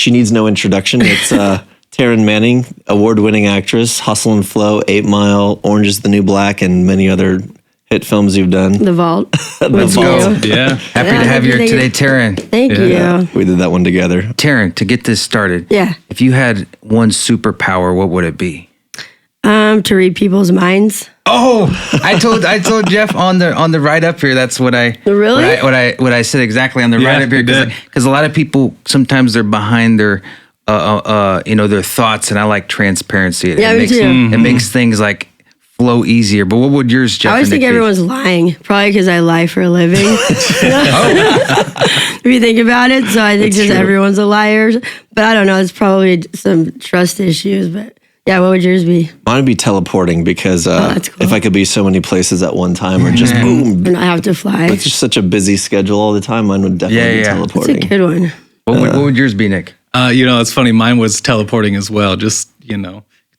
she needs no introduction. It's Taryn Manning, award-winning actress, Hustle and Flow, 8 Mile, Orange is the New Black, and many other hit films you've done. The Vault. Let's go. Yeah. Happy to have you here today, Taryn. Thank you. We did that one together. Taryn, to get this started, Yeah. if you had one superpower, what would it be? To read people's minds. Oh, I told Jeff on the ride up here. That's what I Really? what I said exactly on the ride up here because a lot of people sometimes they're behind their their thoughts, and I like transparency. Me too. It makes things like flow easier. But what would yours, Jeff? I always think everyone's lying, probably because I lie for a living. If you think about it, so I think just everyone's a liar. But I don't know. It's probably some trust issues. But yeah, what would yours be? Mine would be teleporting because that's cool. if I could be so many places at one time or just boom. Or not have to fly. It's just such a busy schedule all the time. Mine would definitely be That's teleporting. a good one. What would yours be, Nick? It's funny. Mine was teleporting as well. Just,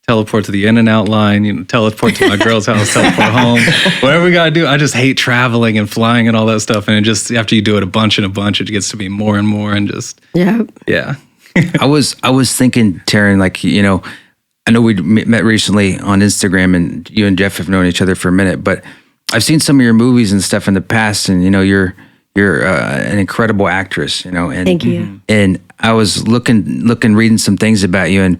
teleport to the in and out line, teleport to my girl's house, teleport home, whatever we got to do. I just hate traveling and flying and all that stuff. And it just, after you do it a bunch, it gets to be more and more and just, yeah. I was thinking, Taryn, I know we met recently on Instagram, and you and Jeff have known each other for a minute, but I've seen some of your movies and stuff in the past, and you're an incredible actress, and Thank you. And I was reading some things about you, and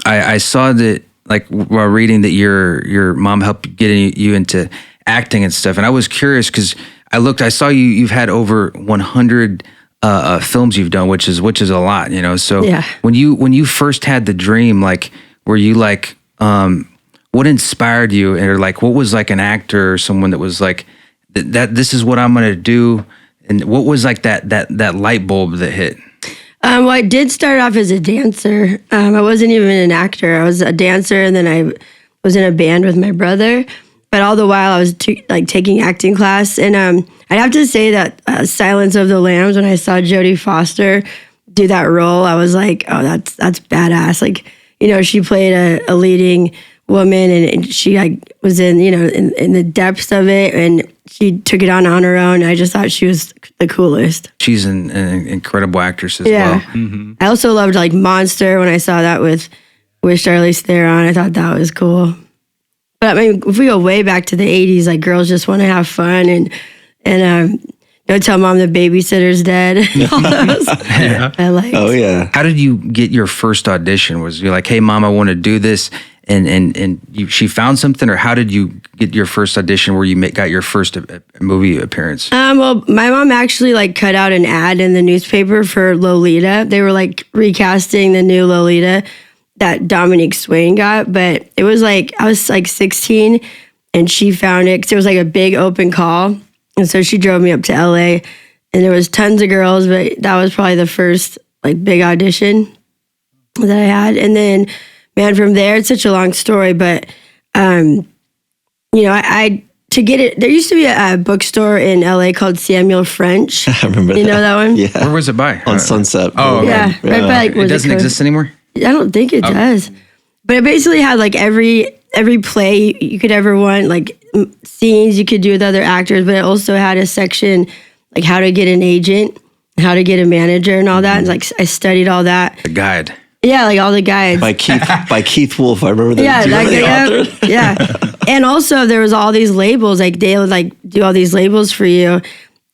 I saw that while reading that your mom helped get you into acting and stuff, and I was curious because I saw you've had over 100 films you've done, which is a lot, So Yeah. when you first had the dream, were you what inspired you, or what was an actor or someone that was that this is what I'm gonna do, and what was that light bulb that hit? Well, I did start off as a dancer. I wasn't even an actor. I was a dancer, and then I was in a band with my brother. But all the while, I was taking acting class. And I'd have to say that Silence of the Lambs, when I saw Jodie Foster do that role, I was like, oh, that's badass. She played a leading woman, and she was in the depths of it, and she took it on her own. I just thought she was the coolest. She's an incredible actress as well. Mm-hmm. I also loved Monster when I saw that with Charlize Theron. I thought that was cool. But I mean, if we go way back to the 80s, girls just want to have fun and don't tell mom the babysitter's dead. All those. Yeah. I liked. Oh, yeah. How did you get your first audition? Was you hey, mom, I want to do this, and she found something, or how did you get your first audition where you got your first movie appearance? Well, my mom actually cut out an ad in the newspaper for Lolita. They were recasting the new Lolita that Dominique Swain got, but it was I was 16, and she found it because it was a big open call, and so she drove me up to LA, and there was tons of girls, but that was probably the first big audition that I had, and then man, from there it's such a long story, but I to get it, there used to be a bookstore in LA called Samuel French. I remember that. You know that one? Yeah. Where was it by? On Sunset. Oh, okay. Yeah, right by It doesn't exist anymore? I don't think it does. But it basically had every play you could ever want, scenes you could do with other actors, but it also had a section how to get an agent, how to get a manager and all that. And I studied all that. The guide. Yeah, all the guides. By Keith Wolf. I remember that. Yeah, Do you remember the author? yeah. And also there was all these labels, they would do all these labels for you.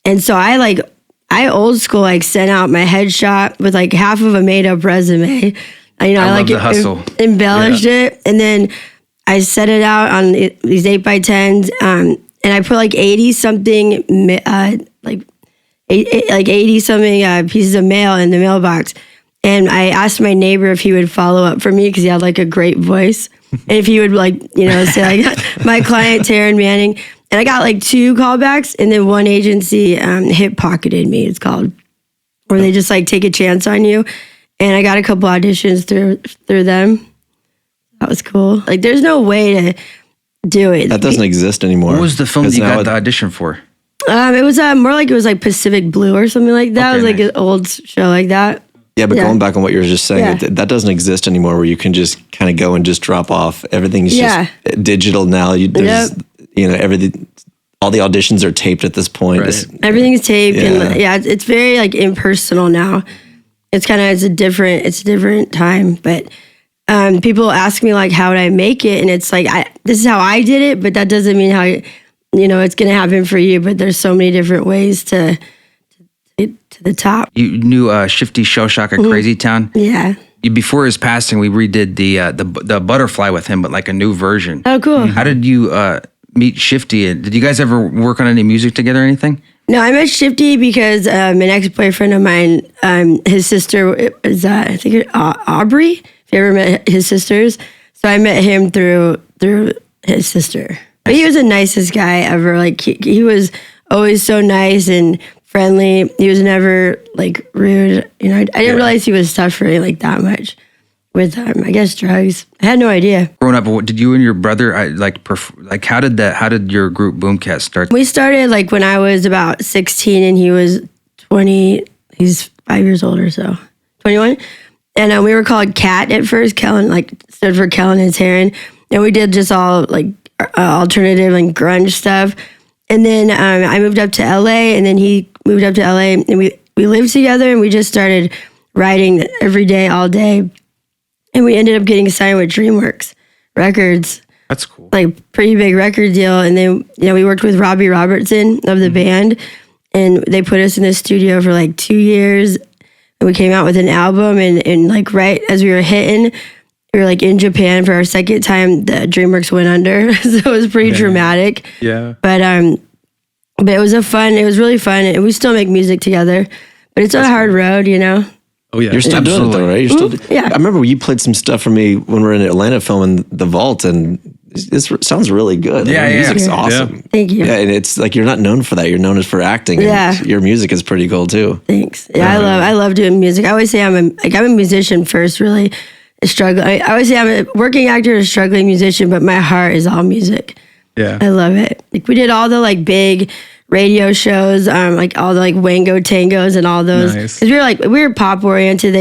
And so I old school sent out my headshot with half of a made up resume. I love the hustle. Embellished it, and then I set it out on these 8x10s, and I put 80 something, 80 something pieces of mail in the mailbox. And I asked my neighbor if he would follow up for me because he had a great voice, and if he would say my client Taryn Manning. And I got 2 callbacks, and then one agency hip pocketed me. It's called, where they just take a chance on you. And I got a couple auditions through them. That was cool. There's no way to do it. That doesn't exist anymore. What was the film that you got the audition for? It was more it was Pacific Blue or something like that. Okay, It was nice. an old show like that. Yeah, but going back on what you were just saying, that doesn't exist anymore where you can just kind of go and just drop off. Everything's just digital now. There's, everything, all the auditions are taped at this point. Right. Everything's taped, and it's very impersonal now. it's a different time. But people ask me like, how would I make it? And it's like, this is how I did it, but that doesn't mean how, it's going to happen for you. But there's so many different ways to the top. You knew Shifty Shell Shock at Crazy Town? Yeah. Before his passing, we redid the Butterfly with him, but like a new version. Oh, cool. How did you meet Shifty? And did you guys ever work on any music together or anything? No, I met Shifty because an ex-boyfriend of mine, his sister is, I think, Aubrey, if you ever met his sisters. So I met him through his sister. But he was the nicest guy ever. Like, he was always so nice and friendly. He was never, like, rude. I didn't realize he was suffering, like, that much with, I guess, drugs. I had no idea. Growing up, did you and your brother, how did your group Boomcat start? We started, like, when I was about 16 and he was 20. He's 5 years older, so 21. And we were called Cat at first. Kellen, like, stood for Kellen and Taryn. And we did just all, like, alternative and grunge stuff. And then I moved up to LA, and then he moved up to LA, and we lived together, and we just started writing every day, all day. And we ended up getting signed with DreamWorks Records. That's cool. Like, pretty big record deal. And then, we worked with Robbie Robertson of the band, and they put us in the studio for like 2 years. And we came out with an album, and like right as we were hitting, we were like in Japan for our second time. The DreamWorks went under, so it was pretty dramatic. Yeah. But it was it was really fun, and we still make music together. But it's a hard road, Oh yeah. You're still doing it though, right? You're still. Yeah. I remember you played some stuff for me when we were in Atlanta filming The Vault, and this sounds really good. Yeah, the yeah. music's Yeah. awesome. Thank you. Yeah, and it's like you're not known for that. You're known as for acting. And Yeah. your music is pretty cool too. Thanks. Yeah, I love doing music. I always say I'm a musician first, really. I always say I'm a working actor, a struggling musician, but my heart is all music. Yeah. I love it. Like, we did all the like big radio shows, like all the like Wango Tangos and all those. Nice. Because we were pop oriented.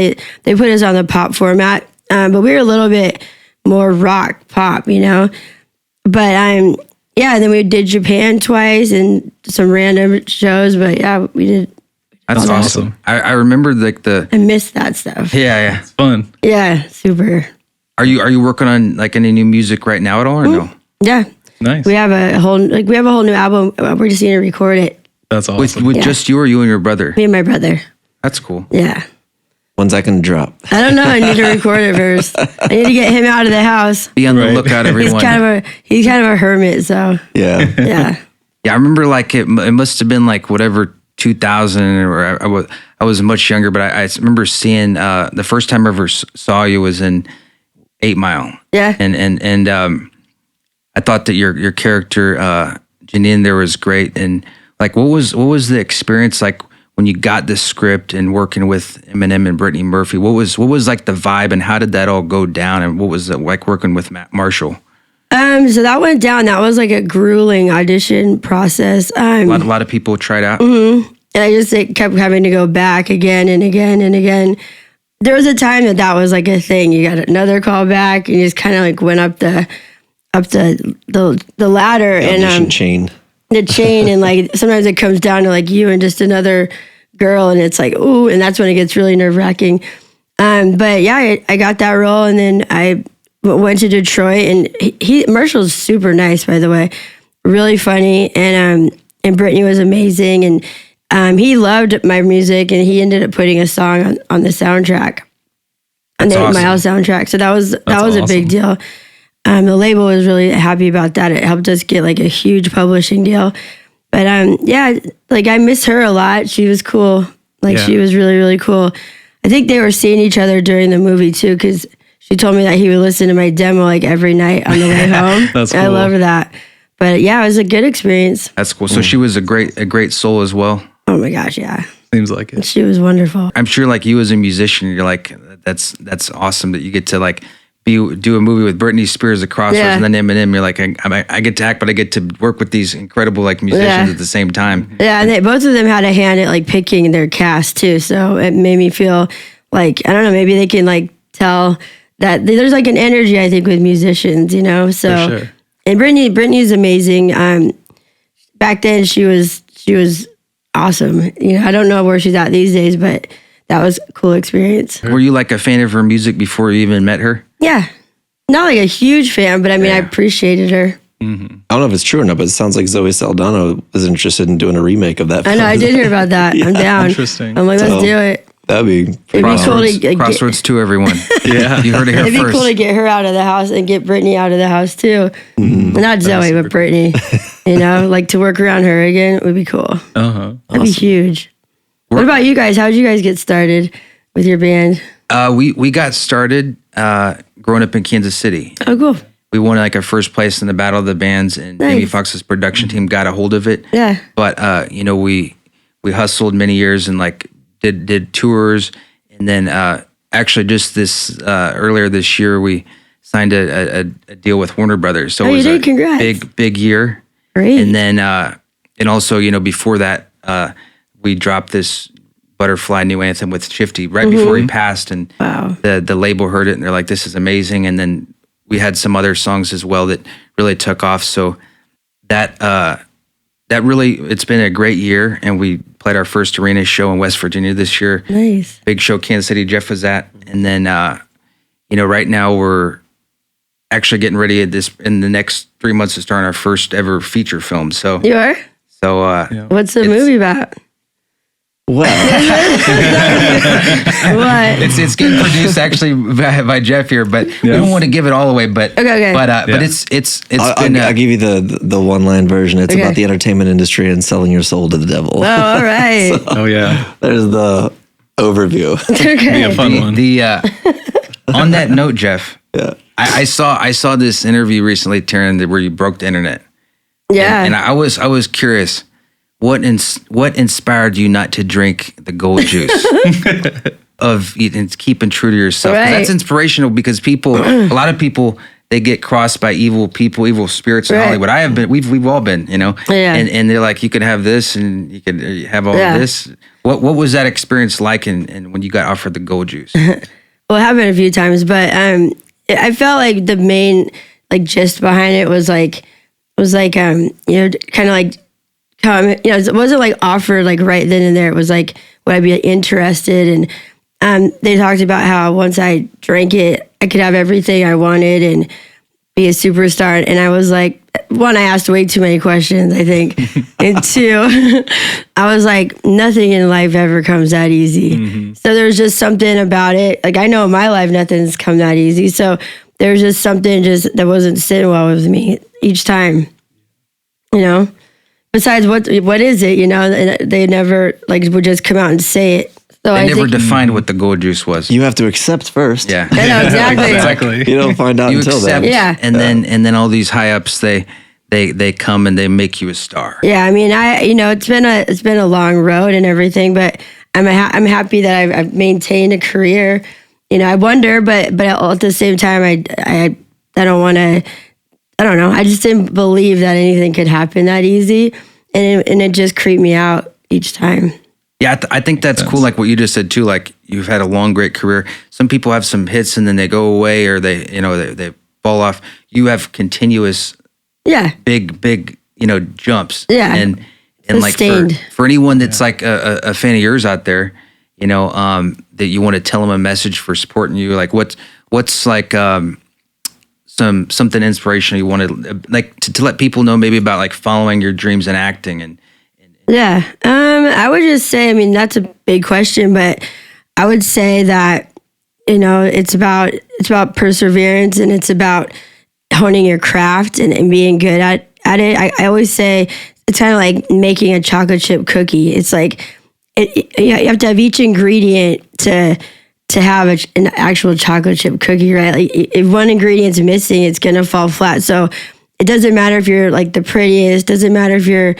They put us on the pop format, but we were a little bit more rock pop, But and then we did Japan twice and some random shows. But yeah, we did. That's awesome. I remember like I miss that stuff. Yeah. It's fun. Yeah, super. Are you working on like any new music right now at all or no? Yeah. Nice. We have a whole new album. We're just going to record it. That's awesome. With just you or you and your brother? Me and my brother. That's cool. Yeah. When's that going to drop? I don't know. I need to record it first. I need to get him out of the house. Be on the Right. lookout, everyone. He's kind of a hermit, so Yeah. yeah. Yeah, I remember like it must have been like whatever 2000 or I was much younger, but I remember seeing the first time I ever saw you was in 8 Mile. Yeah. And I thought that your character Janine there was great. And like what was the experience like when you got the script and working with Eminem and Brittany Murphy? What was like the vibe and how did that all go down? And what was it like working with Matt Marshall? So that went down. That was like a grueling audition process. A lot of people tried out. And I just kept having to go back again and again and again. There was a time that was like a thing. You got another call back, and you just kind of like went up the ladder Audition chain. the chain, and like sometimes it comes down to like you and just another girl, and it's like ooh, and that's when it gets really nerve wracking. But yeah, I got that role, and then I went to Detroit, and Marshall's super nice, by the way, really funny, and Brittany was amazing, and he loved my music, and he ended up putting a song on the soundtrack, on the 8 Mile soundtrack. So that was a big deal. The label was really happy about that. It helped us get like a huge publishing deal. But yeah, like I miss her a lot. She was cool. Like she was really, really cool. I think they were seeing each other during the movie too, because she told me that he would listen to my demo like every night on the way home. That's cool. I love that. But yeah, it was a good experience. That's cool. So she was a great soul as well. Oh my gosh, yeah. Seems like it. She was wonderful. I'm sure like you as a musician, you're like, that's awesome that you get to like do a movie with Britney Spears at Crossroads and then Eminem. You're like, I get to act, but I get to work with these incredible like musicians at the same time. Yeah, and both of them had a hand at like picking their cast too. So it made me feel like, I don't know, maybe they can like tell that there's like an energy, I think, with musicians, So, For sure. And Brittany's amazing. Back then she was awesome. I don't know where she's at these days, but that was a cool experience. Were you like a fan of her music before you even met her? Yeah. Not like a huge fan, but I mean, I appreciated her. Mm-hmm. I don't know if it's true or not, but it sounds like Zoe Saldana is interested in doing a remake of that film. I know, I did hear about that. I'm down. Interesting. I'm like, let's do it. That'd be It'd be cool to Crossroads 2, everyone. Yeah. You heard it here It'd first. be cool to get her out of the house and get Brittany out of the house too. Not Zoe, but Brittany. You know, like to work around her again would be cool. Uh-huh. That'd be huge. What about you guys? How did you guys get started with your band? We got started growing up in Kansas City. Oh, cool. We won like a first place in the Battle of the Bands, and Nice. Amy Fox's production team got a hold of it. Yeah. But you know, we hustled many years and like did tours, and then actually just this earlier this year we signed a deal with Warner Brothers. So Oh, it you was did? a Congrats. big year. Great. And then and also, you know, before that we dropped this Butterfly new anthem with Shifty right before he passed, and Wow. the label heard it and they're like, this is amazing. And then we had some other songs as well that really took off. So that really, it's been a great year, and we played our first arena show in West Virginia this year. Nice. Big show Kansas City Jeff was at. And then you know, right now we're actually getting ready in the next 3 months to start our first ever feature film. So You are? What's the movie about? Well, What? it's getting produced actually by Jeff here, but we don't want to give it all away. But Okay. but it's been. I'll give you the one line version. It's about the entertainment industry and selling your soul to the devil. Oh, all right. Oh, yeah. There's the overview. Be a fun one. On that note, Jeff, Yeah. I saw this interview recently, Taryn, where you broke the internet. Yeah. And I was curious, what inspired you not to drink the gold juice of eating, keeping true to yourself? 'Cause Right. that's inspirational because a lot of people, they get crossed by evil people, evil spirits in Right. Hollywood. I have been, we've all been, you know, Yeah. and they're like, you can have this and you can have all of this. What was that experience like? And when you got offered the gold juice? Well, it happened a few times, but I felt like the main like gist behind it was like you know, kind of like you know, it wasn't like offered like right then and there. It was like, would I be interested? And they talked about how once I drank it, I could have everything I wanted and be a superstar. And I was like, one, I asked way too many questions, I think. And two, I was like, nothing in life ever comes that easy. So there's just something about it. Like I know in my life, nothing's come that easy. So there's just something that wasn't sitting well with me each time, you know? Besides, what is it, you know? And they never like would just come out and say it. So They I never think, defined what the gold juice was. You have to accept first. Yeah. I know, exactly. Exactly. You don't find out You until accept, then. Yeah. and then all these high ups they come and they make you a star. Yeah, I mean, you know, it's been a long road and everything, but I'm happy that I've maintained a career. You know, I wonder, but at the same time, I don't want to. I don't know. I just didn't believe that anything could happen that easy, and it just creeped me out each time. Yeah, I think that's cool. Like what you just said too. Like you've had a long, great career. Some people have some hits and then they go away, or they fall off. You have continuous, big, you know, jumps. Yeah, and like sustained. for anyone that's like a fan of yours out there, you know, that you want to tell them a message for supporting you. Like what's like something inspirational you want to like to let people know maybe about like following your dreams and acting and. Yeah. I would just say, I mean, that's a big question, but I would say that, you know, it's about perseverance and it's about honing your craft and being good at it. I always say it's kind of like making a chocolate chip cookie. It's like, you have to have each ingredient to have an actual chocolate chip cookie, right? Like if one ingredient's missing, it's going to fall flat. So it doesn't matter if you're like the prettiest, doesn't matter if you're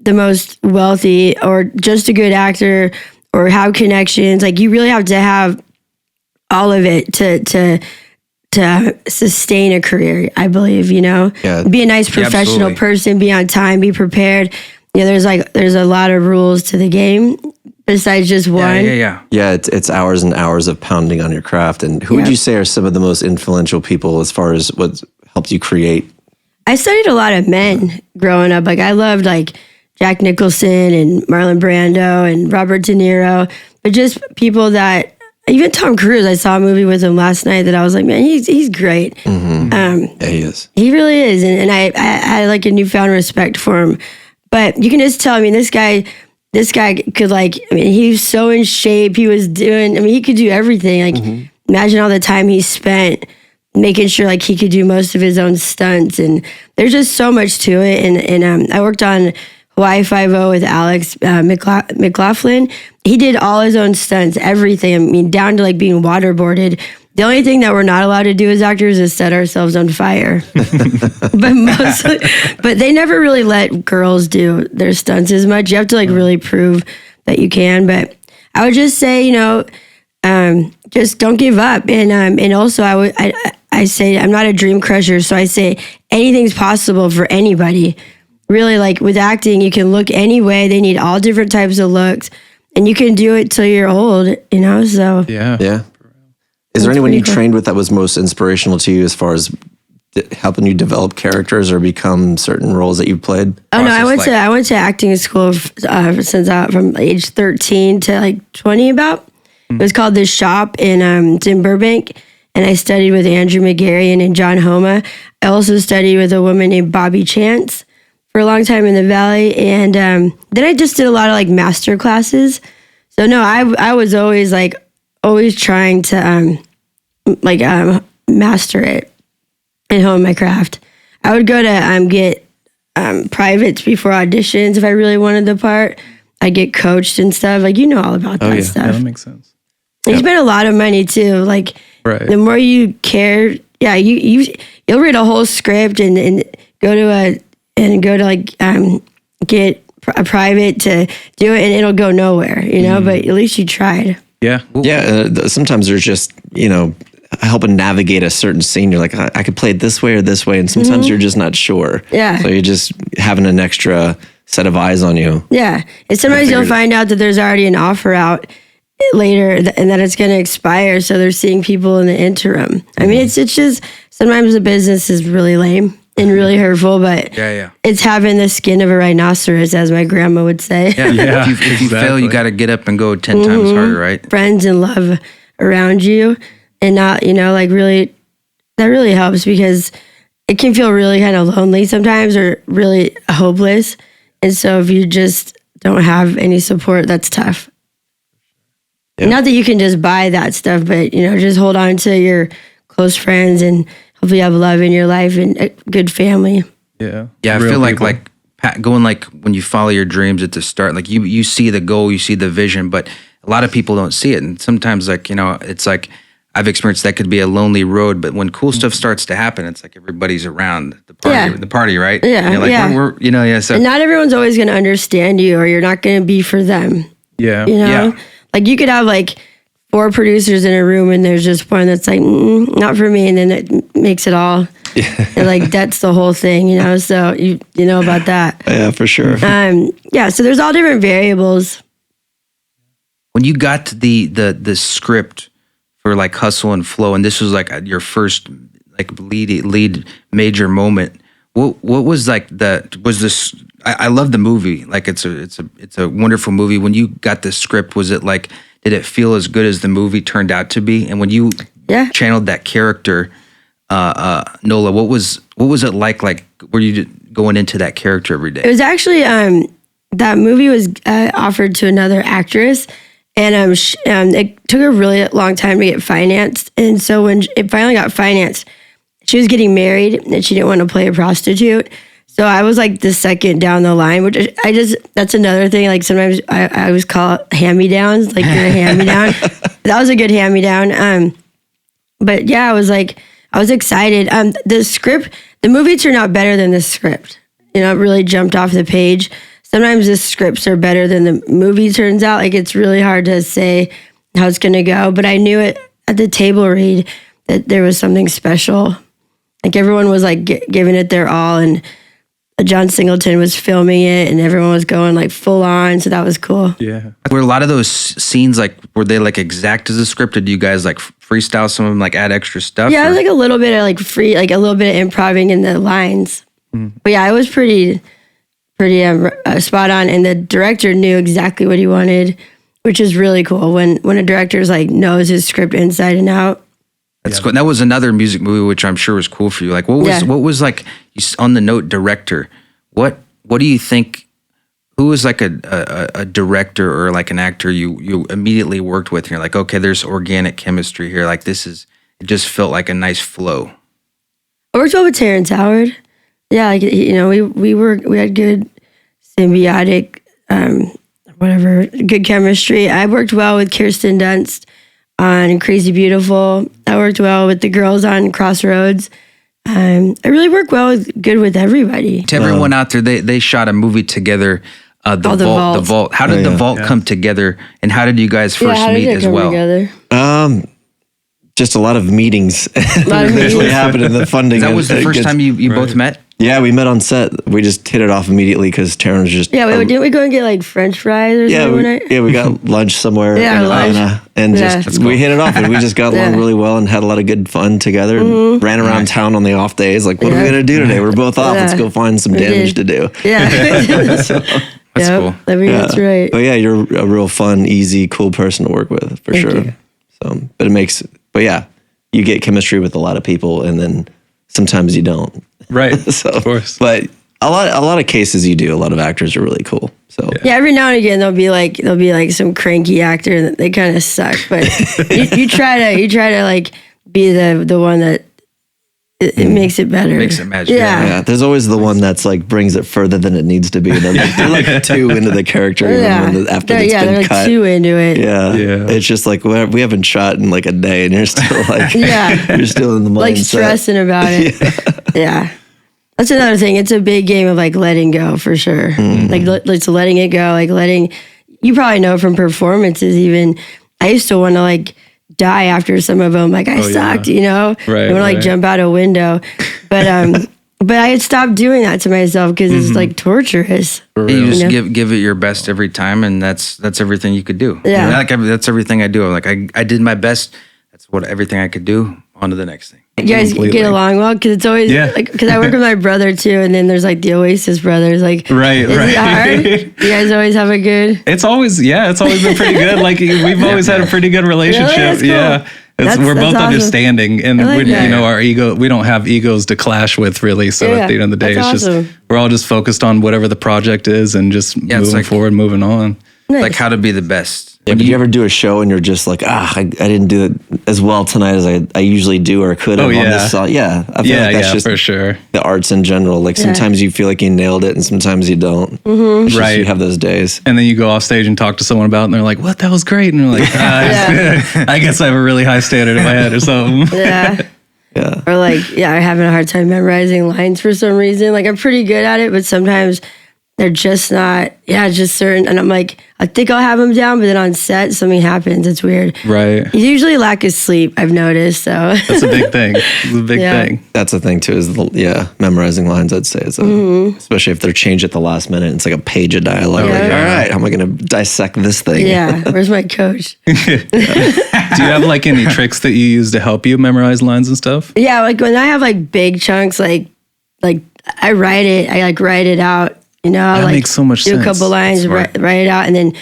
the most wealthy or just a good actor or have connections. Like you really have to have all of it to sustain a career, I believe, you know. Yeah. Be a nice professional person, be on time, be prepared. You know, there's a lot of rules to the game besides just one. Yeah. Yeah, it's hours and hours of pounding on your craft. And who would you say are some of the most influential people as far as what helped you create? I studied a lot of men growing up. Like I loved like Jack Nicholson and Marlon Brando and Robert De Niro, but just people that, even Tom Cruise, I saw a movie with him last night that I was like, man, he's great. Yeah, he is. He really is. And I had like a newfound respect for him. But you can just tell, I mean, this guy could he was so in shape. He was doing, he could do everything. Like, imagine all the time he spent making sure like he could do most of his own stunts. And there's just so much to it. And I worked on Hawaii Five-0 with Alex McLaughlin. He did all his own stunts, everything. I mean, down to like being waterboarded. The only thing that we're not allowed to do as actors is set ourselves on fire. but they never really let girls do their stunts as much. You have to like really prove that you can. But I would just say, just don't give up. And also I say I'm not a dream crusher, so I say anything's possible for anybody. Really, like with acting, you can look any way. They need all different types of looks, and you can do it till you're old. So yeah. Is there anyone you trained with that was most inspirational to you as far as helping you develop characters or become certain roles that you've played? Oh no, I went to acting school since from age 13 to like 20 about. It was called The Shop it's in Burbank, and I studied with Andrew McGarrian and John Homa. I also studied with a woman named Bobby Chance for a long time in the Valley, and then I just did a lot of like master classes. So no, I was always trying to master it and hone my craft. I would go to get privates before auditions if I really wanted the part. I'd get coached and stuff. Like, all about that stuff. Yeah, that makes sense. You spend a lot of money too. Like, the more you care, you'll read a whole script and go to get a private to do it, and it'll go nowhere, but at least you tried. Yeah. Sometimes there's just, helping navigate a certain scene. You're like, I could play it this way or this way. And sometimes you're just not sure. Yeah. So you're just having an extra set of eyes on you. Yeah. And sometimes you'll find out that there's already an offer out later and that it's going to expire. So they're seeing people in the interim. I mean, it's just, sometimes the business is really lame and really hurtful, but it's having the skin of a rhinoceros, as my grandma would say. Yeah. If you fail, you got to get up and go 10 times harder, right? Friends and love around you, and not, really, that really helps, because it can feel really kind of lonely sometimes or really hopeless. And so if you just don't have any support, that's tough. Yeah. Not that you can just buy that stuff, but, just hold on to your close friends and hopefully you have love in your life and a good family. Yeah. Yeah, I feel like going like when you follow your dreams at the start, like you see the goal, you see the vision, but a lot of people don't see it. And sometimes it's like I've experienced that could be a lonely road, but when cool stuff starts to happen, it's like everybody's around the party, right? Yeah. And we're so. And not everyone's always going to understand you, or you're not going to be for them. Yeah. Like you could have like 4 producers in a room and there's just one that's like, not for me. And then it makes it all. And like, that's the whole thing, so you know about that. Yeah, for sure. So there's all different variables. When you got to the script for like Hustle and Flow, and this was like your first like lead major moment, what was like was this, I love the movie. Like it's a wonderful movie. When you got the script, was it like, did it feel as good as the movie turned out to be? And when you channeled that character, Nola, what was it like? Like, were you going into that character every day? It was actually that movie was offered to another actress, and it took a really long time to get financed. And so when it finally got financed, she was getting married and she didn't want to play a prostitute. So I was like the second down the line, which that's another thing. Like sometimes I always call it hand-me-downs, like you're a hand-me-down. That was a good hand-me-down. But yeah, I was excited. The movie turned out better than the script. It really jumped off the page. Sometimes the scripts are better than the movie turns out. Like it's really hard to say how it's going to go. But I knew it at the table read that there was something special. Like everyone was like giving it their all, and John Singleton was filming it, and everyone was going like full on. So that was cool. Yeah. Were a lot of those scenes like, were they like exact as a script, or do you guys like freestyle some of them, like add extra stuff? Yeah, it was like a little bit of like a little bit of improvising in the lines. But yeah, it was pretty pretty spot on. And the director knew exactly what he wanted, which is really cool. When a director's like knows his script inside and out. That's cool. That was another music movie, which I'm sure was cool for you. Like, what was like on the note director? What do you think? Who was like a director or like an actor you immediately worked with? And you're like, okay, there's organic chemistry here. Like it just felt like a nice flow. I worked well with Taryn Howard. Yeah, like we had good symbiotic, good chemistry. I worked well with Kirsten Dunst on Crazy Beautiful. I worked well with the girls on Crossroads. I really work good with everybody. To everyone out there, they shot a movie together. The Vault. How did the Vault come together, and how did you guys first meet as well? Together? Just a lot of meetings. Usually happened in the funding. That was the first time you both met? Yeah, we met on set. We just hit it off immediately because Taryn was just... Yeah, didn't we go and get like French fries or something one night? Yeah, we got lunch somewhere in Atlanta. And we hit it off, and we just got along really well and had a lot of good fun together and ran around town on the off days. Like, what are we going to do today? We're both off. Let's go find some damage to do. Yeah. That's cool. I mean, that's right. But yeah, you're a real fun, easy, cool person to work with, for sure. You. So, but yeah, you get chemistry with a lot of people, and then sometimes you don't. Right. So, of course. But a lot of cases you do. A lot of actors are really cool. So yeah, every now and again there'll be like some cranky actor that they kind of suck, but you try to like be the one that it makes it better. Makes it magic. Yeah. There's always the one that's like brings it further than it needs to be. They're like too into the character after it's been cut. They're too into it. Yeah. It's just like we haven't shot in like a day, and you're still like you're still in the mindset. Like stressing about it. Yeah. That's another thing. It's a big game of like letting go for sure. Like letting it go. Like you probably know from performances even. I used to want to like die after some of them. Like I sucked, Right. I want to like jump out a window. But I had stopped doing that to myself because it's like torturous. You just give it your best every time, and that's everything you could do. Yeah. That's everything I do. I'm like, I did my best. That's everything I could do. On to the next thing. You guys get along well because it's always like because I work with my brother too, and then there's like the Oasis brothers. Like, is it hard? You guys always have a good. It's always been pretty good. Like we've always had a pretty good relationship. Really? That's cool. We're both awesome. understanding, and our ego. We don't have egos to clash with really. So at the end of the day, it's awesome. just we're all just focused on whatever the project is, and just moving forward, moving on. Nice. Like how to be the best. Yeah, but you ever do a show and you're just like, I didn't do it as well tonight as I usually do or could have on this song. Yeah, I feel like that's just for sure. The arts in general. Like sometimes you feel like you nailed it and sometimes you don't. Mm-hmm. Right. You have those days. And then you go off stage and talk to someone about it and they're like, what, that was great. And you're like, I guess I have a really high standard in my head or something. Yeah. Yeah. Or like, I'm having a hard time memorizing lines for some reason. Like I'm pretty good at it, but sometimes they're just not, just certain. And I'm like, I think I'll have them down, but then on set, something happens. It's weird. Right. It's usually lack of sleep, I've noticed. So that's a big thing. It's a big thing. That's the thing too, is memorizing lines, I'd say. Especially if they're changed at the last minute. It's like a page of dialogue. All right, how am I going to dissect this thing? Yeah, where's my coach? Do you have like any tricks that you use to help you memorize lines and stuff? Yeah, like when I have like big chunks, like I write it out. That makes so much sense. Do a couple lines, write it out, and then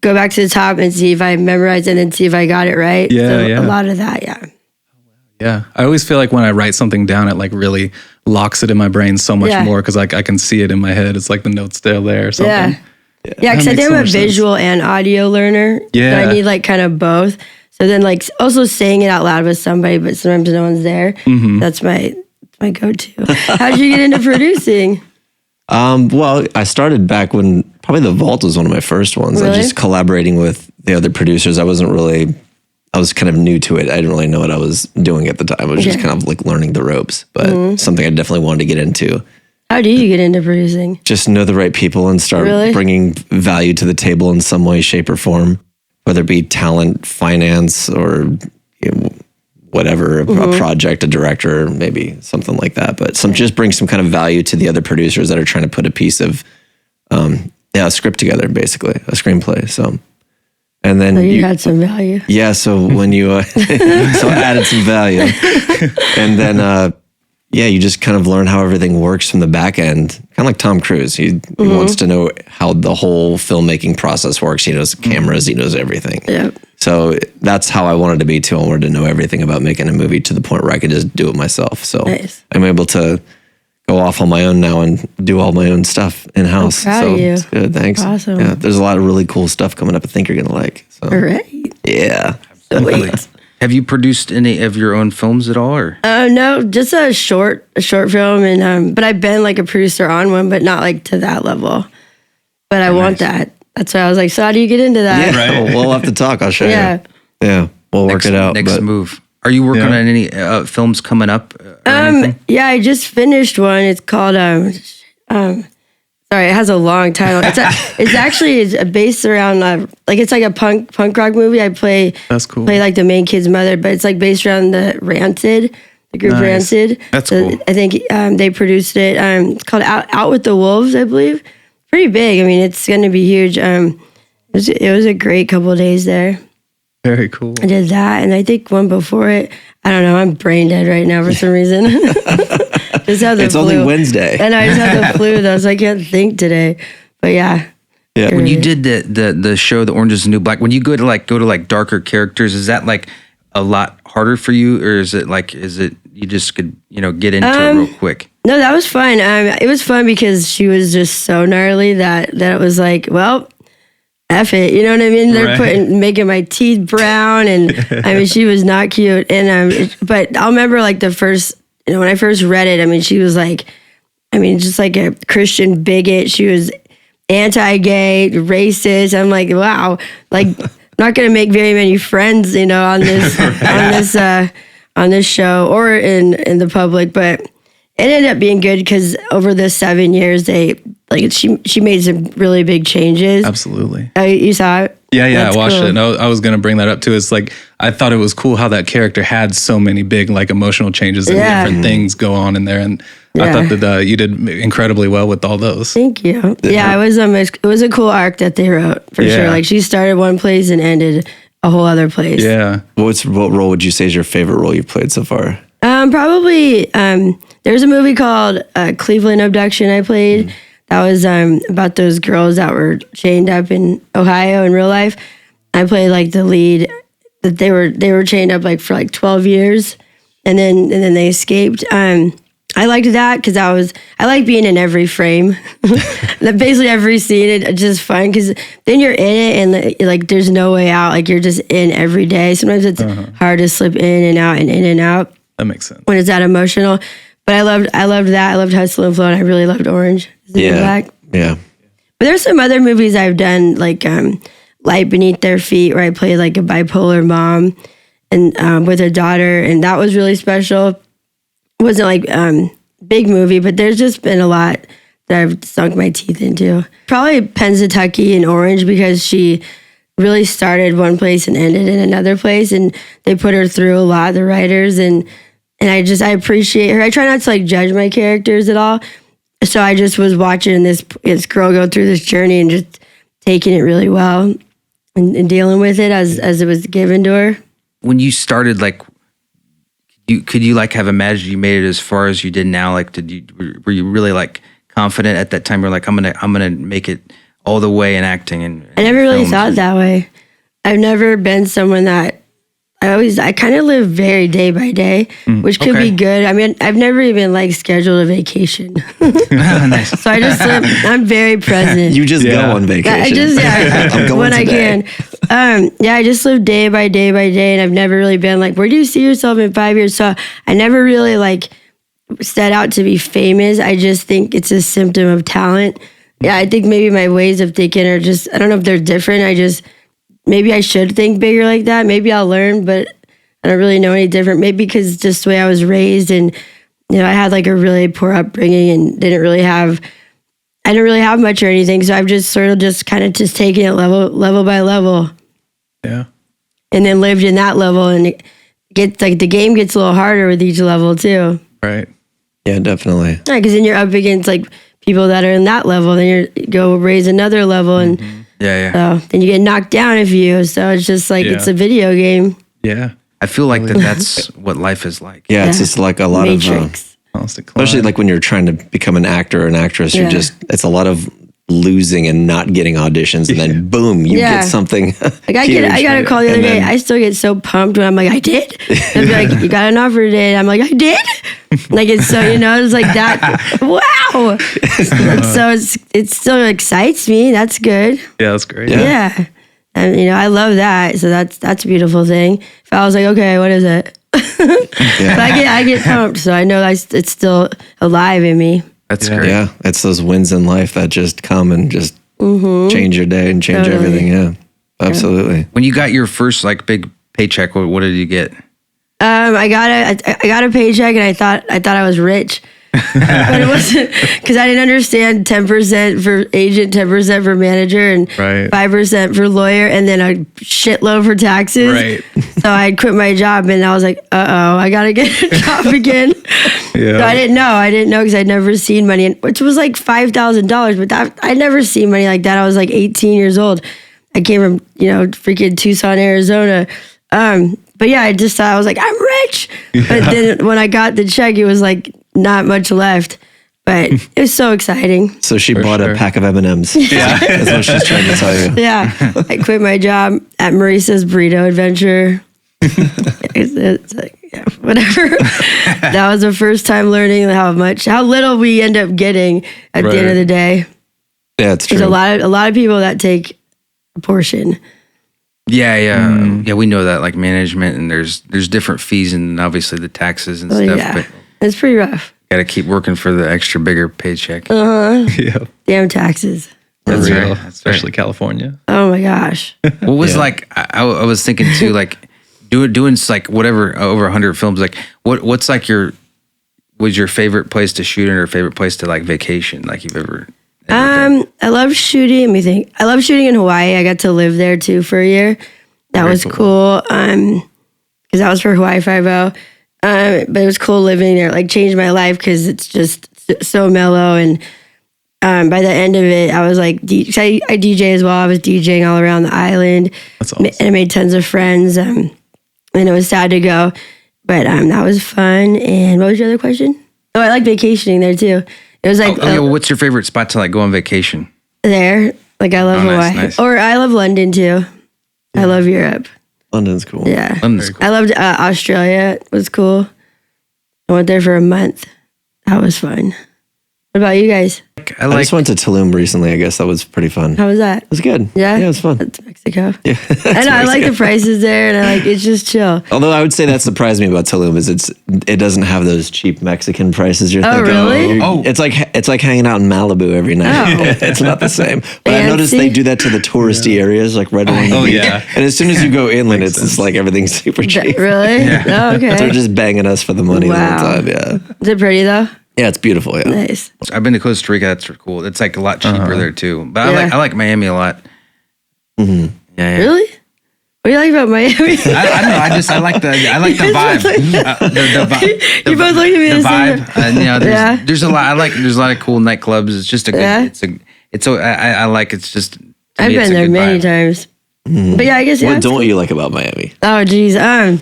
go back to the top and see if I memorized it and then see if I got it right. A lot of that, Yeah. I always feel like when I write something down, it like really locks it in my brain so much more because like I can see it in my head. It's like the note's still there or something. Yeah, because I think I'm a visual and audio learner. Yeah. So I need like kind of both. So then like also saying it out loud with somebody, but sometimes no one's there. Mm-hmm. That's my go-to. How did you get into producing? Well, I started back when probably The Vault was one of my first ones. Really? I was just collaborating with the other producers. I was kind of new to it. I didn't really know what I was doing at the time. I was just kind of like learning the ropes, but something I definitely wanted to get into. How do you get into producing? Just know the right people and start bringing value to the table in some way, shape, or form, whether it be talent, finance, or whatever, a project, a director, maybe something like that. But just bring some kind of value to the other producers that are trying to put a piece of a script together, basically, a screenplay. So, and then you had some value. Yeah. So when you so I added some value, and then you just kind of learn how everything works from the back end. Kind of like Tom Cruise. He wants to know how the whole filmmaking process works. He knows cameras. He knows everything. Yeah. So that's how I wanted to be too. I wanted to know everything about making a movie to the point where I could just do it myself. So I'm able to go off on my own now and do all my own stuff in house. So it's good. Thanks. Awesome. Yeah, there's a lot of really cool stuff coming up. I think you're gonna like. So. All right. Yeah. Sweet. Have you produced any of your own films at all, or? No, just a short film, and but I've been like a producer on one, but not like to that level. But I want that. That's why I was like, so how do you get into that? Yeah, right. We'll have to talk. I'll show you. Yeah, we'll work it out. Next move. Are you working on any films coming up? Or anything? Yeah, I just finished one. It's called sorry, it has a long title. It's actually based around like it's like a punk rock movie. That's cool. Play like the main kid's mother, but it's like based around the group Rancid. That's cool. I think they produced it. It's called Out with the Wolves, I believe. Pretty big. I mean, it's going to be huge. It was a great couple of days there. Very cool. I did that, and I think one before it. I don't know. I'm brain dead right now for some reason. It's only Wednesday. And I just had the flu, though, so I can't think today. But yeah. When you did the show, The Orange Is the New Black, when you go to darker characters, is that like a lot harder for you, or is it you just could get into it real quick? No, that was fun. It was fun because she was just so gnarly that it was like, well, F it, you know what I mean? They're making my teeth brown, and I mean, she was not cute. And but I'll remember like the first, when I first read it. I mean, she was like, just like a Christian bigot. She was anti-gay, racist. I'm like, wow, like not gonna make very many friends, on this on this show or in the public, but it ended up being good because over the 7 years, she made some really big changes. Absolutely. You saw it? Yeah, that's I watched it. And I was going to bring that up too. It's like, I thought it was cool how that character had so many big emotional changes and different things go on in there. And I thought that you did incredibly well with all those. Thank you. Yeah, it was a cool arc that they wrote for sure. Like she started one place and ended a whole other place. Yeah. What role would you say is your favorite role you've played so far? Probably, there's a movie called Cleveland Abduction I played. That was about those girls that were chained up in Ohio in real life. I played like the lead that they were chained up like for 12 years, and then they escaped. I liked that because I like being in every frame, basically every scene. It's just fun because then you're in it and like there's no way out. Like you're just in every day. Sometimes it's hard to slip in and out and in and out. That makes sense. When it's that emotional. But I loved that. I loved Hustle and Flow, and I really loved Orange Is the New Black. Yeah. But there's some other movies I've done, like Light Beneath Their Feet, where I played like a bipolar mom and with a daughter, and that was really special. It wasn't like big movie, but there's just been a lot that I've sunk my teeth into. Probably Pennsatucky and Orange, because she really started one place and ended in another place, and they put her through a lot, the writers, and I appreciate her. I try not to judge my characters at all. So I just was watching this girl go through this journey and just taking it really well and dealing with it as it was given to her. When you started, could you have imagined you made it as far as you did now? Were you really confident at that time? You're like, I'm gonna make it all the way in acting and I never really thought that way. I've never been someone that I kind of live very day by day, which could be good. I mean, I've never even scheduled a vacation. Nice. So I just live, I'm very present. You just go on vacation. I'm going when today. I can. I just live day by day by day, and I've never really been where do you see yourself in 5 years? So I never really set out to be famous. I just think it's a symptom of talent. Yeah, I think maybe my ways of thinking are just, I don't know if they're different. Maybe I should think bigger like that. Maybe I'll learn, but I don't really know any different. Maybe because just the way I was raised, and I had a really poor upbringing and didn't really have much or anything. So I've just sort of just taken it level by level. Yeah. And then lived in that level, and it gets the game gets a little harder with each level too. Right. Yeah, definitely. Yeah, because then you're up against people that are in that level. Then you go raise another level and. Yeah. So then you get knocked down so it's just it's a video game. Yeah. I feel that's what life is like. Yeah, it's just a lot Matrix. Constant climb. Especially like when you're trying to become an actor or an actress, it's a lot of losing and not getting auditions, and then boom, you get something. Like I got a call the other day. I still get so pumped when I'm like, I did. They'll be like, you got an offer today. And I'm like, I did. Like it's so, it's like that. Wow. So it still excites me. That's good. Yeah, that's great. Yeah. And I love that. So that's a beautiful thing. If I was like, okay, what is it? But I get pumped, so I know it's still alive in me. That's great. Yeah, it's those wins in life that just come and just change your day and change everything. Yeah, absolutely. When you got your first like big paycheck, what did you get? I got a paycheck, and I thought I was rich. But it wasn't, because I didn't understand 10% for agent, 10% for manager, and 5% for lawyer, and then a shitload for taxes. Right. So I quit my job, and I was like, I gotta get a job again. So I didn't know because I'd never seen money, which was like $5,000, but I'd never seen money like that. I was like 18 years old. I came from freaking Tucson, Arizona. But yeah, I just thought, I was like, I'm rich. But then when I got the check, it was like not much left, but it was so exciting. So she bought a pack of M&Ms. Yeah. That's what she's trying to tell you. Yeah. I quit my job at Maurice's Burrito Adventure. It's like, whatever. That was the first time learning how little we end up getting at the end of the day. Yeah, it's true. There's a lot of people that take a portion. Yeah, we know that, like management, and there's different fees, and obviously the taxes and stuff. Yeah. But it's pretty rough. got to keep working for the extra bigger paycheck. Yeah. Damn taxes. That's real, right. especially California. Oh my gosh. What was like? I was thinking too, like doing like whatever over 100 films. Like what's like was your favorite place to shoot in, or favorite place to like vacation? Like you've ever done? I love shooting. Let me think. I love shooting in Hawaii. I got to live there too for a year. That was cool. Because that was for Hawaii 5-0. But it was cool living there. Like changed my life because it's just so mellow. And by the end of it, I was like, I DJ as well. I was DJing all around the island. That's awesome. And I made tons of friends. And it was sad to go, but that was fun. And what was your other question? Oh, I like vacationing there too. It was like, what's your favorite spot to like go on vacation? There, like I love Hawaii, nice. Or I love London too. I love Europe. London's cool. Yeah, London's cool. I loved Australia. It was cool. I went there for a month. That was fun. What about you guys? I just went to Tulum recently. I guess that was pretty fun. How was that? It was good. Yeah, it was fun. That's Mexico. Yeah, I know. I like the prices there, and it's just chill. Although I would say that surprised me about Tulum is it doesn't have those cheap Mexican prices you're thinking. Really? Oh. It's like hanging out in Malibu every night. Oh. It's not the same. But I noticed they do that to the touristy areas, like right along the beach. yeah. And as soon as you go inland, it's just like everything's super cheap. Really? Oh, okay. They're just banging us for the money the whole time. Yeah. Is it pretty though? Yeah, it's beautiful. Yeah. Nice. I've been to Costa Rica. That's cool. It's like a lot cheaper there too. But Yeah. I like Miami a lot. Mm-hmm. Yeah. Really? What do you like about Miami? I don't know. I like the vibe. The vibe. You both look at me The the same. vibe. There's a lot. There's a lot of cool nightclubs. It's just a good. I like. It's just. To I've me, it's been a there good many vibe. times. But yeah, I guess What don't you like about Miami? Oh geez, I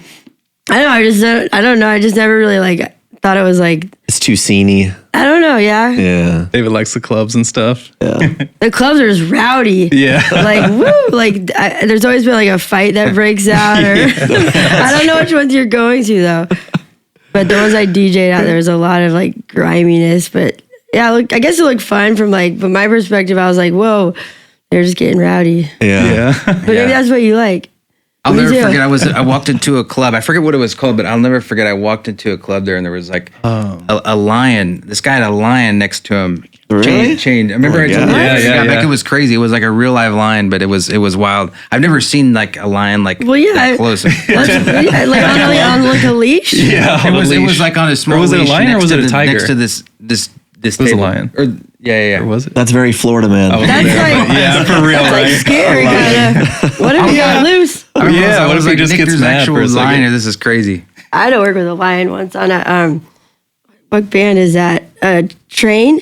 don't know. I just never really thought it was like. It's too sceney. I don't know. Yeah. Yeah. David likes the clubs and stuff. Yeah. The clubs are just rowdy. Yeah. Like woo. There's always been like a fight that breaks out. Or I don't know which ones you're going to though. But the ones I DJ'd out, there was a lot of like griminess. But yeah, I guess it looked fun from from my perspective. I was like, whoa, they're just getting rowdy. Yeah. But maybe that's what you like. I'll Me never too. forget. I walked into a club. I forget what it was called, but I'll never forget. I walked into a club there, and there was like a lion. This guy had a lion next to him. Really? Chained. I remember I told you. Yeah. Like it was crazy. It was like a real live lion, but it was wild. I've never seen like a lion that close. On a leash. Yeah. It was like on a small. Or was it a leash lion or next was to it a tiger? Next to this It was a table. lion. Yeah. Or was it? That's very Florida, man. That's Yeah, for real, that's right? scary kind of. What if you got loose? I remember Yeah, I what was if he like, just Nick, gets there's an mad actual for a second? lion, or this is crazy. I had to work with a lion once on a what band is that? Train.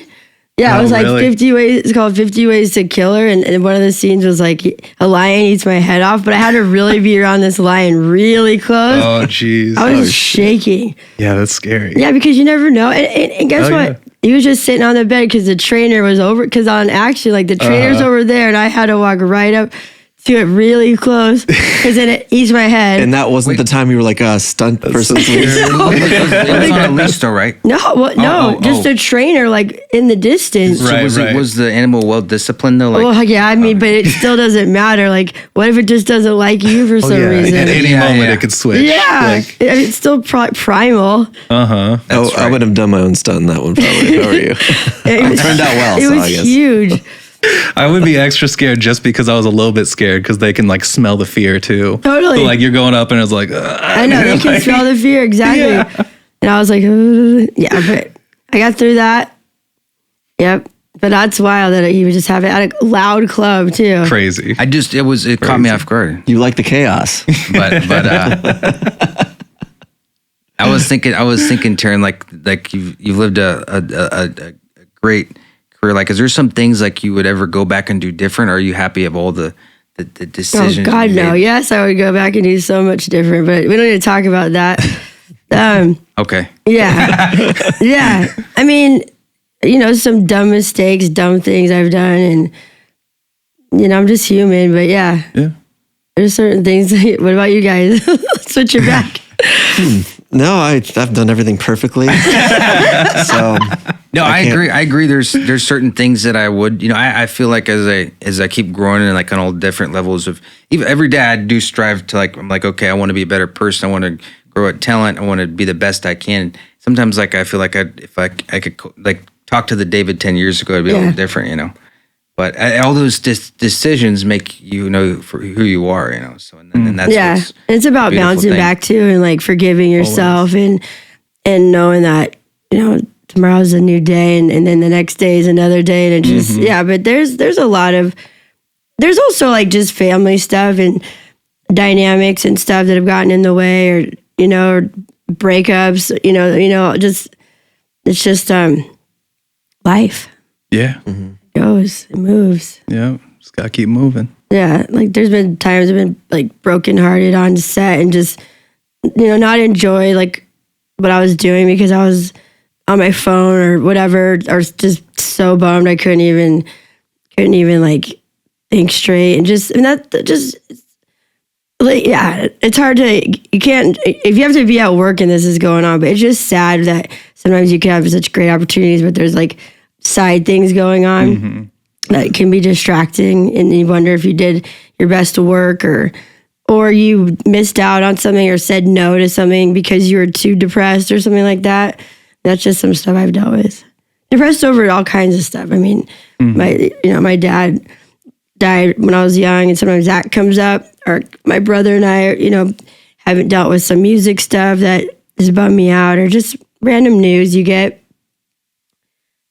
Yeah, it was like really? 50 ways. It's called 50 Ways to Kill Her, and one of the scenes was like a lion eats my head off, but I had to really be around this lion really close. Oh, jeez. I was shaking. Yeah, that's scary. Yeah, because you never know. And guess what? Yeah. He was just sitting on the bed because the trainer was over. Because on action, like the trainer's over there, and I had to walk right up to it really close because then it eats my head. And that wasn't the time you were like a stunt person. It was on a leash though, right? No, just a trainer like in the distance. Right. So was the animal well disciplined though? Like, Well, yeah, I mean, but it still doesn't matter. Like, what if it just doesn't like you for some reason? At any moment, yeah. it could switch. Yeah, it's still Uh primal. huh. I would have done my own stunt in that one probably. If I were you. It turned out well. It so was I guess. huge. I would be extra scared just because I was a little bit scared because they can like smell the fear too. Totally. So, like you're going up and it's like, I know they can smell the fear exactly. Yeah. And I was like, yeah, but I got through that. Yep. But that's wild that he would just have it at a loud club too. crazy. it caught me off guard. You like the chaos. But I was thinking, Taryn, like you've lived a great career. Like, is there some things like you would ever go back and do different? Or are you happy of all the decisions? Oh God, you no. made? Yes, I would go back and do so much different, but we don't need to talk about that. Okay. Yeah. Yeah. I mean, some dumb mistakes, dumb things I've done, and I'm just human, but yeah. Yeah. There's certain things. What about you guys? Switch it back. No, I've done everything perfectly. So No, I agree. There's certain things that I would, I feel like as I keep growing and like on all different levels of even every day I do strive to I'm like, okay, I want to be a better person. I want to grow at talent. I want to be the best I can. Sometimes like I feel like if I could like talk to the David 10 years ago, it'd be a little different, But all those decisions make you know for who you are, So and that's it's about bouncing back too and like forgiving yourself and knowing that tomorrow's a new day and then the next day is another day and it just But there's a lot of also like just family stuff and dynamics and stuff that have gotten in the way or or breakups. It's just life. Yeah. Goes, it moves. Yeah. Just gotta keep moving. Yeah, like there's been times I've been like brokenhearted on set and just not enjoy like what I was doing because I was on my phone or whatever, or just so bummed I couldn't even like think straight and it's hard you can't if you have to be at work and this is going on, but it's just sad that sometimes you can have such great opportunities, but there's like side things going on that can be distracting, and you wonder if you did your best to work or you missed out on something or said no to something because you were too depressed or something like that. That's just some stuff I've dealt with. Depressed over all kinds of stuff. I mean, my dad died when I was young, and sometimes that comes up. Or my brother and I, haven't dealt with some music stuff that has bummed me out, or just random news you get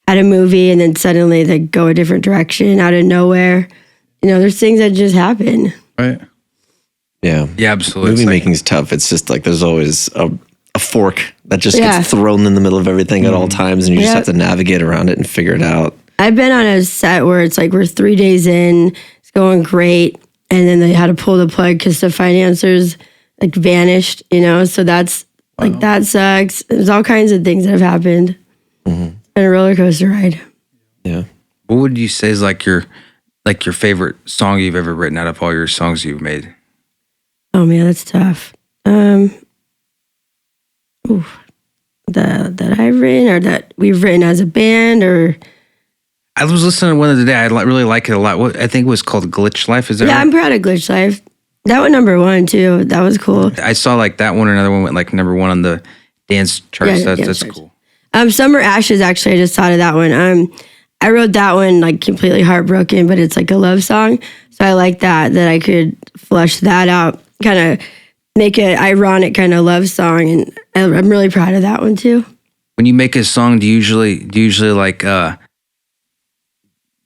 at a movie, and then suddenly they go a different direction out of nowhere. There's things that just happen. Right. yeah. Yeah, absolutely. Movie making's tough. It's just like there's always a fork that just gets thrown in the middle of everything at all times, and you just have to navigate around it and figure it out. I've been on a set where it's like we're 3 days in, it's going great, and then they had to pull the plug because the financiers like vanished, so that's like that sucks. There's all kinds of things that have happened. It's been a roller coaster ride. Yeah. What would you say is like your favorite song you've ever written out of all your songs you've made? Oh man, that's tough. That I've written or that we've written as a band, or I was listening to one of the day. I really like it a lot. I think it was called Glitch Life. Is that right? I'm proud of Glitch Life. That went #1 too. That was cool. I saw like that one or another one went like #1 on the dance charts. Yeah, That's charts. cool. Summer Ashes, actually, I just thought of that one. I wrote that one like completely heartbroken, but it's like a love song. So I like that I could flush that out, kind of make an ironic kind of love song. And I'm really proud of that one too. When you make a song, do you usually like,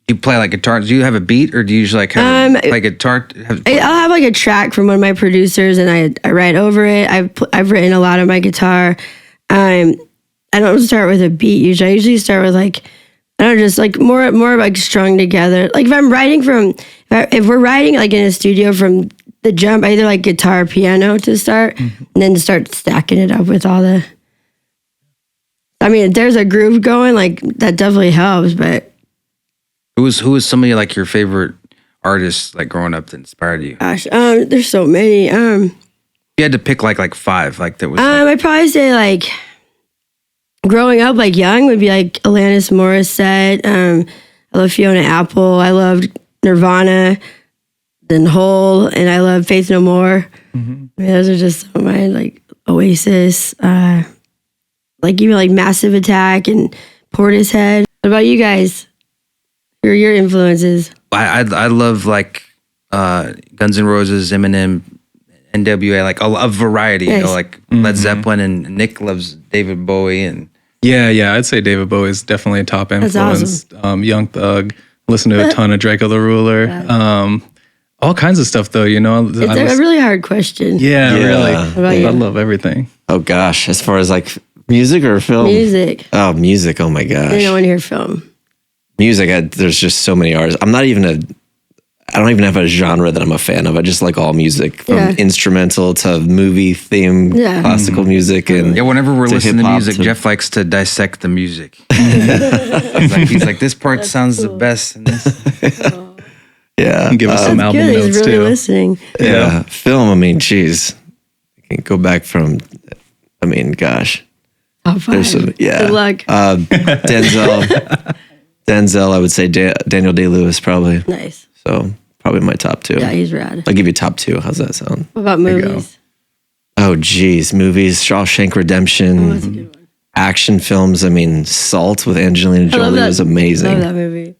you play like guitar? Do you have a beat, or do you usually like have play guitar? I'll have like a track from one of my producers, and I write over it. I've written a lot of my guitar. I don't start with a beat usually. I usually start with like I don't know, just like more like strung together. Like if I'm writing if we're writing like in a studio from the jump, I either like guitar, piano to start, and then to start stacking it up with all the. I mean, if there's a groove going, like that definitely helps. But who was some of your favorite artists like growing up that inspired you? gosh, there's so many. You had to pick like 5, like that was. I'd probably say like growing up, like young would be like Alanis Morissette. I love Fiona Apple. I loved Nirvana, then Hole, and I love Faith No More. I mean, those are just some of my like Oasis, like even like Massive Attack and Portishead. What about you guys? Who are your influences? I love like Guns N' Roses, Eminem, NWA, like a variety. Nice. You know, like Led Zeppelin, and Nick loves David Bowie and. Yeah, I'd say David Bowie is definitely a top influence. Awesome. Young Thug, listen to a ton of Draco the Ruler. All kinds of stuff though, you know. It's a really hard question. Yeah, really. What about you? I love everything. Oh gosh, as far as like music or film? Music. Oh, music. Oh my gosh. I don't want to hear film. Music, there's just so many artists. I don't even have a genre that I'm a fan of. I just like all music, from instrumental to movie theme, classical music, and whenever we're listening to music, to, Jeff likes to dissect the music. He's like, this part sounds the best. And this. Yeah, give us some album good. notes He's really too. listening. Yeah, film. I mean, geez, I can't go back from. I mean, gosh, Top 5. there's some. Yeah, Good luck. Denzel. I would say Daniel Day-Lewis probably. Nice. So probably my top 2. Yeah, he's rad. I'll give you top 2. How's that sound? What about movies? Oh, geez, movies. Shawshank Redemption. That's a good one. Action films. I mean, Salt with Angelina Jolie was amazing. I love that movie.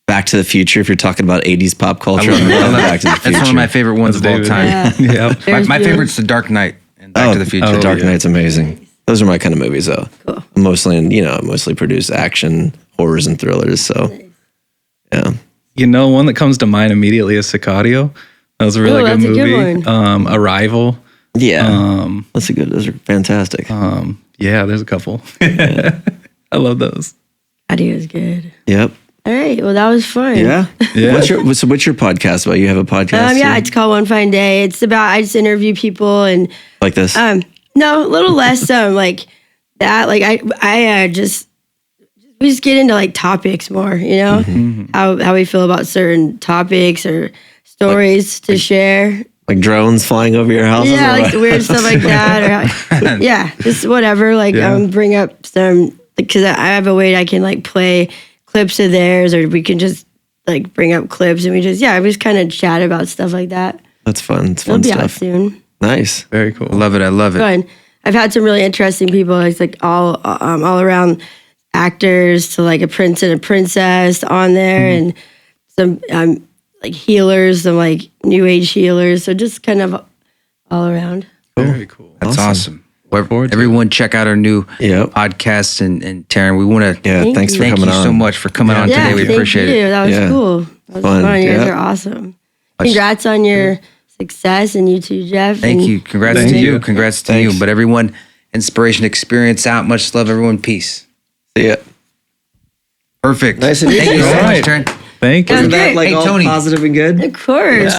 Back to the Future. If you're talking about 80s pop culture, I love Back to the Future. That's one of my favorite ones of all time. Yeah. Yep. My favorite's The Dark Knight and Back to the Future. The Dark Knight's amazing. Those are my kind of movies, though. Cool. I'm mostly produce action, horrors, and thrillers. So, yeah. You know, one that comes to mind immediately is Sicario. That was a really good that's a movie. good one. Arrival. Yeah. Those are fantastic. Yeah, there's a couple. I love those. Audio is good. Yep. All right. Well, that was fun. Yeah. What's your podcast about? You have a podcast? Yeah, too? it's called One Fine Day. It's about I just interview people and Like this? no, a little less like that. Like I just we just get into like topics more, you know? How we feel about certain topics or stories to share. Like drones flying over your house? Yeah, like weird stuff like that or yeah, just whatever. Like bring up some because I have a way I can like play clips of theirs, or we can just like bring up clips and we just kind of chat about stuff like that. That's fun. It's fun It'll be out stuff. soon. Nice. Very cool. I love it. Fun. I've had some really interesting people. It's like all around actors to like a prince and a princess on there, and some like healers, some like new age healers. So just kind of all around. Very cool. That's awesome. Forward to Everyone check out our new podcast. And Taryn, we want to thanks for thank coming you on. so much for coming on today. We appreciate you. it. That was cool. That was fun. You guys are awesome. Congrats on your success, and you too, Jeff. Thank you. Congrats to you. Congrats to you. But everyone, Inspiration Experience out. Much love, everyone. Peace. See ya. Perfect. Nice to meet you. Thank you so All much, right. Taryn. Thank you. That was Isn't that great. like Hey, all Tony. positive and good? Of course.